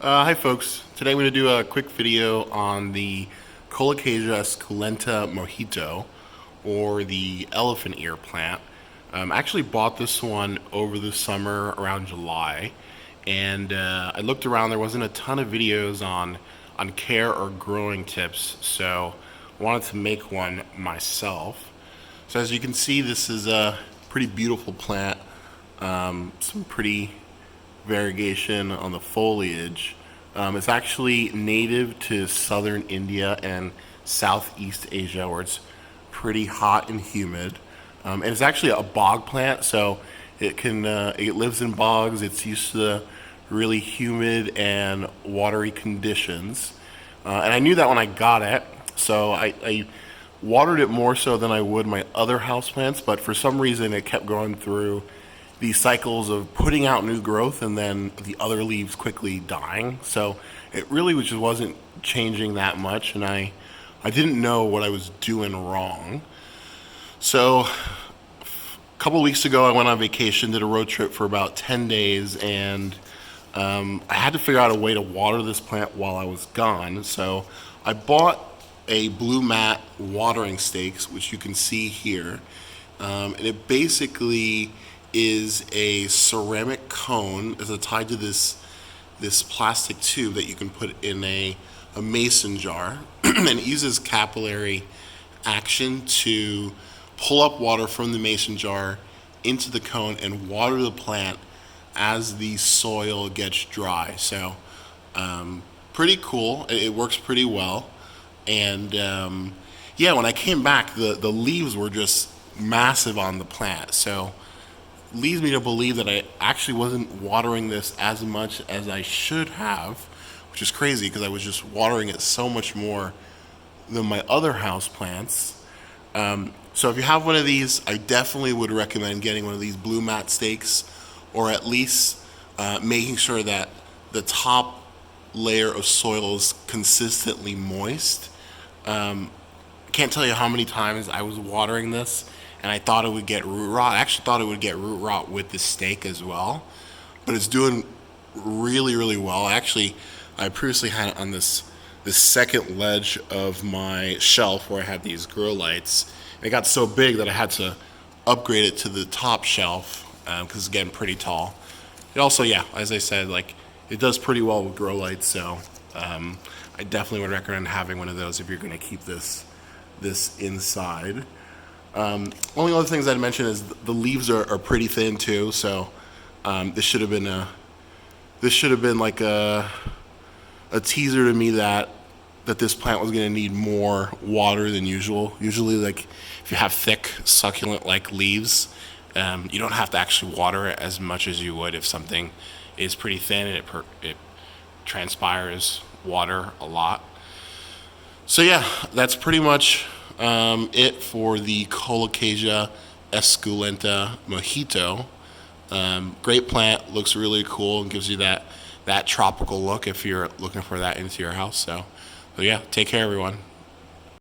Hi folks, today I'm going to do a quick video on the colocasia esculenta mojito, or the elephant ear plant. I actually bought this one over the summer around July, and I looked around. There wasn't a ton of videos on care or growing tips, so I wanted to make one myself. So as you can see, this is a pretty beautiful plant. Some pretty variegation on the foliage. It's actually native to southern India and Southeast Asia, where it's pretty hot and humid. And it's actually a bog plant, so it lives in bogs. It's used to really humid and watery conditions. And I knew that when I got it, so I watered it more so than I would my other houseplants, but for some reason it kept going through these cycles of putting out new growth and then the other leaves quickly dying. So it really just wasn't changing that much, and I didn't know what I was doing wrong. So a couple weeks ago I went on vacation, did a road trip for about 10 days, and I had to figure out a way to water this plant while I was gone. So I bought a blue mat watering stakes, which you can see here. And it basically is a ceramic cone. It's tied to this plastic tube that you can put in a mason jar, and it uses capillary action to pull up water from the mason jar into the cone and water the plant as the soil gets dry. So pretty cool. It works pretty well. And yeah, when I came back, the leaves were just massive on the plant. So leads me to believe that I actually wasn't watering this as much as I should have, which is crazy because I was just watering it so much more than my other house plants. So if you have one of these, I definitely would recommend getting one of these blue mat stakes, or at least making sure that the top layer of soil is consistently moist. I can't tell you how many times I was watering this and I thought it would get root rot. I actually thought it would get root rot with the stake as well, but it's doing really, really well. I previously had it on this second ledge of my shelf where I had these grow lights. It got so big that I had to upgrade it to the top shelf because it's getting pretty tall. It also, yeah, as I said, like, it does pretty well with grow lights, so I definitely would recommend having one of those if you're going to keep this inside. Only other things I'd mention is the leaves are pretty thin too, so this should have been like a teaser to me that this plant was going to need more water than usual. Usually, like, if you have thick succulent like leaves, you don't have to actually water it as much as you would if something is pretty thin and it transpires water a lot. So yeah, that's pretty much it for the colocasia esculenta mojito. Great plant, looks really cool, and gives you that tropical look if you're looking for that into your house. So yeah, take care everyone.